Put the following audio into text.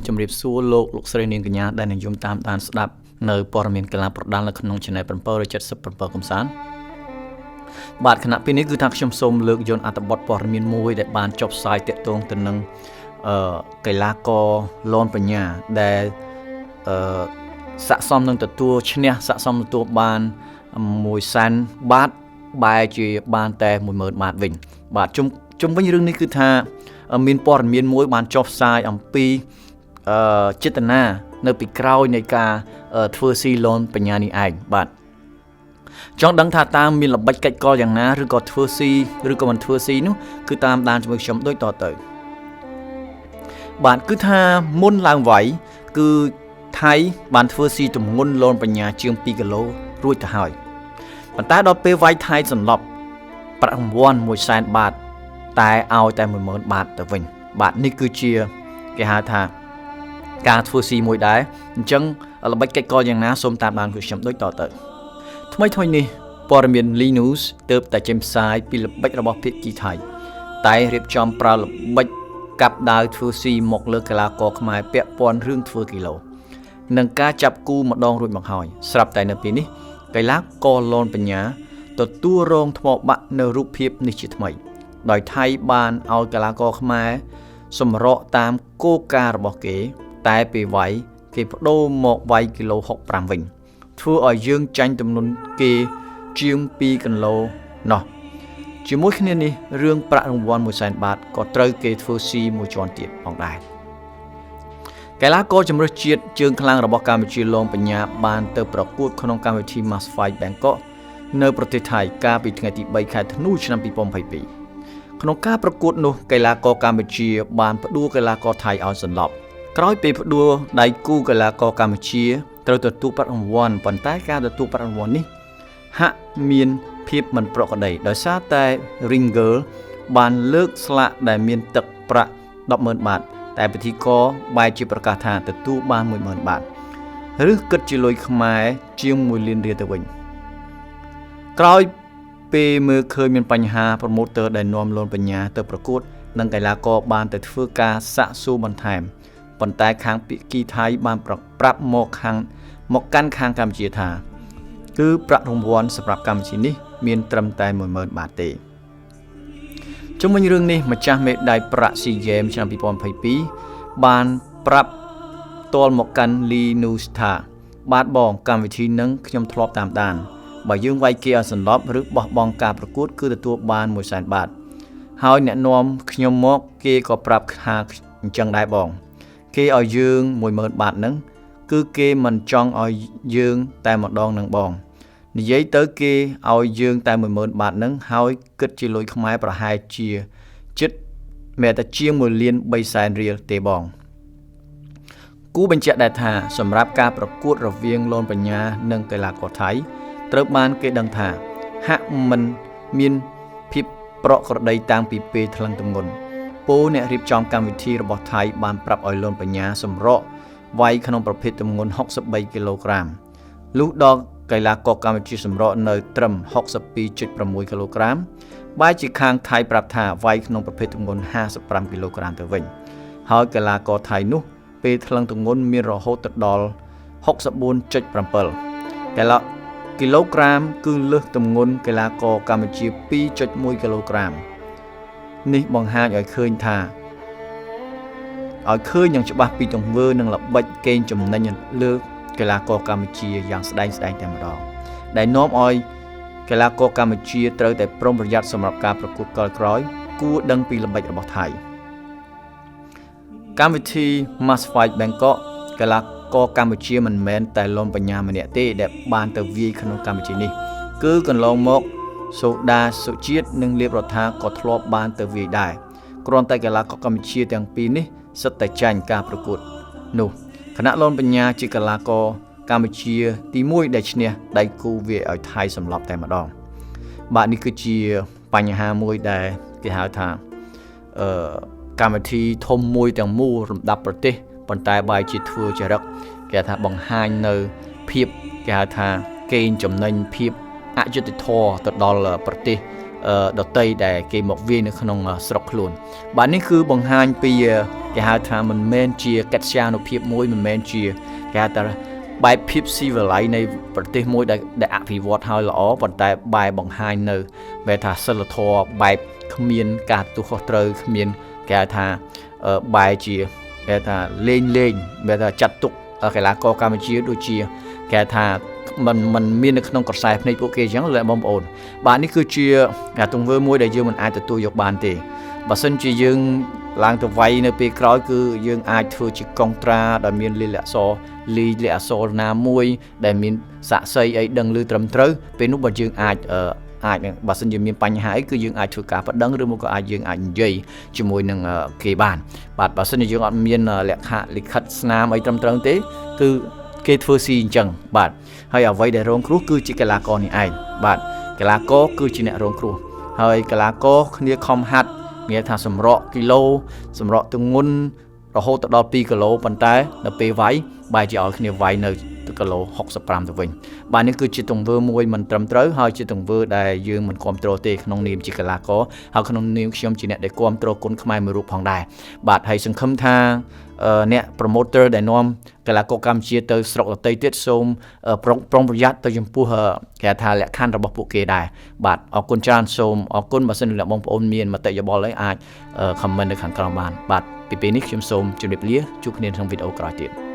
ជំរាបសួរលោកស្រីនាងកញ្ញាដែលនិយមតាមដានស្ដាប់នៅព័ត៌មានកីឡាប្រដាល់នៅក្នុង Channel 777កំសាន្តបាទគណៈពេលនេះគឺថាខ្ញុំសូមលើកយកអត្ថបទព័ត៌មានមួយដែលបានចុះផ្សាយទាក់ទងទៅនឹងកីឡាករលនបញ្ញាដែលស័ក្តិសមនឹងទទួលឈ្នះស័ក្តិសមទទួលបាន100,000 បាតបែរជាបានតែ 10,000 បាតវិញបាទជុំវិញរឿងនេះគឺថាមានព័ត៌មានមួយបានចុះផ្សាយអំពីចេតនានៅពីក្រោយនៃការធ្វើស៊ីលនបញ្ញានេះឯងបាទចង់ដឹងថាតើមានល្បិចកិច្ចកលយ៉ាងណាឬក៏ធ្វើស៊ីឬក៏មិនធ្វើស៊ីនោះគឺតាមដានជាមួយខ្ញុំដូចតទៅបាទគឺថាមុនឡើងវាយគឺថៃបានធ្វើស៊ីទម្ងន់លនបញ្ញាជាង2គីឡូរួចទៅហើយប៉ុន្តែដល់ពេលវាយថៃសន្លប់ប្រាក់រង្វាន់ 100,000 បាតតែឲ្យតែ 10,000 បាតទៅវិញបាទនេះគឺជាគេហៅថាការធ្វើស៊ីមួយដែរអញ្ចឹងល្បិចកិច្ចកលយ៉ាងណាសូមតាមដានខ្ញុំដូចតទៅថ្មីនេះព័ត៌មាន Lee News ទើបតែចេញផ្សាយពីល្បិចរបស់ភាគីថៃតែរៀបចំប្រើល្បិចកាប់ដាវធ្វើស៊ីមកលើកីឡាករខ្មែរពាក់ព័ន្ធរឿងធ្វើគីឡូនិងការចាប់គូម្ដងរួចមកហើយស្រាប់តែនៅពេលនេះកីឡាករលនបញ្ញាទទួលរងថ្មបាក់នៅរូបភាពនេះជាថ្មីដោយថៃបានឲ្យកីឡាករខ្មែរសម្រកតាមគោលការណ៍របស់គេតែពេលវាយគេបដូរមកវាយគីឡូ65វិញធ្វើឲ្យយើងចាញ់ចំនួនគេជាង2គីឡូណោះជាមួយគ្នានេះរឿងប្រាក់រង្វាន់ 100,000 បាតក៏ត្រូវគេធ្វើស៊ីមួយជាន់ទៀតផងដែរកីឡាករជម្រើសជាតិជើងខ្លាំងរបស់កម្ពុជាលងបញ្ញាបានទៅប្រកួតក្នុងកម្មវិធី Mass Fight Bangkok នៅប្រទេសថៃកាលពីថ្ងៃទី3ខែធ្នូឆ្នាំ2022ក្នុងការប្រកួតនោះកីឡាករកម្ពុជាបានផ្ដួលកីឡាករថៃឲ្យសន្លប់ក្រោយពេលផ្ដួលដៃគូកីឡាករកម្ពុជាត្រូវទទួលប្រាក់រង្វាន់ប៉ុន្តែការទទួលប្រាក់រង្វាន់នេះហាក់មានភាពមិនប្រក្រតីដោយសារតែ Ring Girl បានលើកស្លាកដែលមានទឹកប្រាក់ 10,000 បាតតែពិធីករបែរជាប្រកាសថាទទួលបាន 10,000 បាតឬគិតជាលុយខ្មែរជាង 1 លានរៀលទៅវិញក្រោយពេលមើលឃើញមានបញ្ហា promoter ដែលនាំលនបញ្ញាទៅប្រកួតនិងកីឡាករបានទៅធ្វើការសាកសួរបន្ថែមប៉ុន្តែខាងភាគីថៃបានប្រាប់មកកាន់ខាងកម្ពុជាថាគឺប្រាក់រង្វាន់សម្រាប់កម្ពុជានេះមានត្រឹមតែ 10,000 បាតទេជុំវិញរឿងនេះម្ចាស់មេដាយប្រាក់ SEA Games ឆ្នាំ2022បានប្រាប់ផ្ទាល់មកកាន់ Lee News ថាបាទបងកម្មវិធីនឹងខ្ញុំធ្លាប់តាមដានបើយើងវាយគេឲ្យសន្លប់ឬបោះបង់ការប្រកួតគឺទទួលបាន 100,000 បាតហើយអ្នកនាំខ្ញុំមកគេក៏ប្រាប់ថាអញ្ចឹងដែរបងគេឲ្យយើង 10,000 បាតហ្នឹងគឺគេមិនចង់ឲ្យយើងតែម្ដងនឹងបងនិយាយទៅគេឲ្យយើងតែ 10,000 បាតហ្នឹងហើយគិតជាលុយខ្មែរប្រហែលជាជិតមែនតែជាង 1 លាន 3 សែនរៀលទេបងគូបញ្ជាក់ដែរថាសម្រាប់ការប្រកួតរវាងលនបញ្ញានិងកីឡាករថៃត្រូវបានគេដឹងថាហាក់មិនមានភាពប្រក្រតីតាំងពីពេលថ្លឹងទម្ងន់ពោអ្នករៀបចំកម្មវិធីរបស់ថៃបានប្រាប់ឲ្យលនបញ្ញាសម្រកវាយក្នុងប្រភេទទម្ងន់63គីឡូក្រាមលុះដល់កីឡាករកម្ពុជាសម្រកនៅត្រឹម 62.6 គីឡូក្រាមបែរជាខាងថៃប្រាប់ថាវាយក្នុងប្រភេទទម្ងន់55គីឡូក្រាមទៅវិញហើយកីឡាករថៃនោះពេលថ្លឹងទម្ងន់មានរហូតដល់ 64.7 គីឡូក្រាមគឺលើសទម្ងន់កីឡាករកម្ពុជា 2.1 គីឡូក្រាមនេះបង្ហាញឲ្យឃើញយ៉ាងច្បាស់ពីទង្វើនិងល្បិចកេងចំណេញលើកីឡាករកម្ពុជាយ៉ាងស្ដែងតែម្ដងដែលនាំឲ្យកីឡាករកម្ពុជាត្រូវតែប្រុងប្រយ័ត្នសម្រាប់ការប្រកួតក្រោយគួរដឹងពីល្បិចរបស់ថៃកម្មវិធី Mass Fight Bangkok កីឡាករកម្ពុជាមិនមែនតែលនបញ្ញាម្នាក់ទេដែលបានទៅវាយក្នុងកម្មវិធីនេះគឺកន្លងមកសូដាសុជាតិនិងលៀបរដ្ឋាក៏ធ្លាប់បានទៅវាយដែរគ្រាន់តែកីឡាករកម្ពុជាទាំងពីរនេះសិតតែចាញ់ការប្រកួតនោះគណៈលនបញ្ញាជាកីឡាករកម្ពុជាទី1ដែលឈ្នះដៃគូវាយឲ្យថៃសម្លាប់តែម្ដងបាទនេះគឺជាបញ្ហាមួយដែលគេហៅថាកម្មវិធីធំមួយទាំងមូលរំដាប់ប្រទេសប៉ុន្តែបែរជាធ្វើចរិតគេថាបង្ហាញនៅភាពគេហៅថាកេងចំណេញភាពអយុត្តិធម៌ទៅដល់ប្រទេស ដតីដែលគេមកវាយនៅក្នុងស្រុកខ្លួនបាទនេះគឺបង្ហាញពីគេហៅថាមិនមែនជាកិត្យានុភាពមួយមិនមែនជាគេហៅថាបែបភាពស៊ីវិល័យនៃប្រទេសមួយដែលអភិវឌ្ឍហើយល្អប៉ុន្តែបែបបង្ហាញនៅបែបថាសិលធម៌បែបគ្មានការទោសខុសត្រូវគ្មានគេហៅថាបែបជាគេថាលេងបែបថាចាត់ទុកកីឡាករកម្ពុជាដូចជាគេថាมันមាននៅក្នុងក្រសែភ្នែកពួកគេអញ្ចឹងលោកបងប្អូនបាទនេះគឺជាការទង្វើមួយដែលយើងមិនអាចទទួលយកបានទេបើសិនជាយើងឡើងទៅវាយនៅពេលក្រោយគឺយើងអាចធ្វើជាកុងត្រាដែលមានលិអក្សរណាមួយដែលមានសាក់សីអីដឹងឮត្រឹមត្រូវពេលនោះបើយើងអាចបើសិនជាមានបញ្ហាអីគឺយើងអាចធ្វើការបដិងឬមកក៏យើងអាចនិយាយជាមួយនឹងគេបានបាទបើសិនជាយើងអត់មានលិខិតស្នាមអីត្រឹមត្រូវទេគឺគេធ្វើស៊ីអញ្ចឹងបាទហើយអ្វីដែលរងគ្រោះគឺជាកីឡាករនេះឯងបាទកីឡាករគឺជាអ្នករងគ្រោះហើយកីឡាករគ្នាខំហាត់មានថាសម្រក់គីឡូសម្រក់ទម្ងន់រហូតដល់2គីឡូប៉ុន្តែដល់ពេលវាយបែរជាឲ្យគ្នាវាយនៅគីឡូ65ទៅវិញបាទនេះគឺជាទង្វើមួយមិនត្រឹមត្រូវហើយជាទង្វើដែលយើងមិនគ្រប់គ្រងទេក្នុងនាមជាកីឡាករហើយក្នុងនាមខ្ញុំជាអ្នកដែលគ្រប់គ្រងគុណខ្មែរមួយរូបផងដែរបាទហើយសង្ឃឹមថាអ្នក promoter ដែលនាំកីឡាករកម្ពុជាទៅស្រុកដទៃទៀតសូមប្រុងប្រយ័ត្នទៅចំពោះគេថាលក្ខខណ្ឌរបស់ពួកគេដែរបាទអរគុណច្រើនសូមអរគុណបើសិនជាបងប្អូនមានមតិយោបល់អីអាច comment នៅខាងក្រោមបានបាទពីពេលនេះខ្ញុំសូមជម្រាបលាជួបគ្នាក្នុងវីដេអូក្រោយទៀត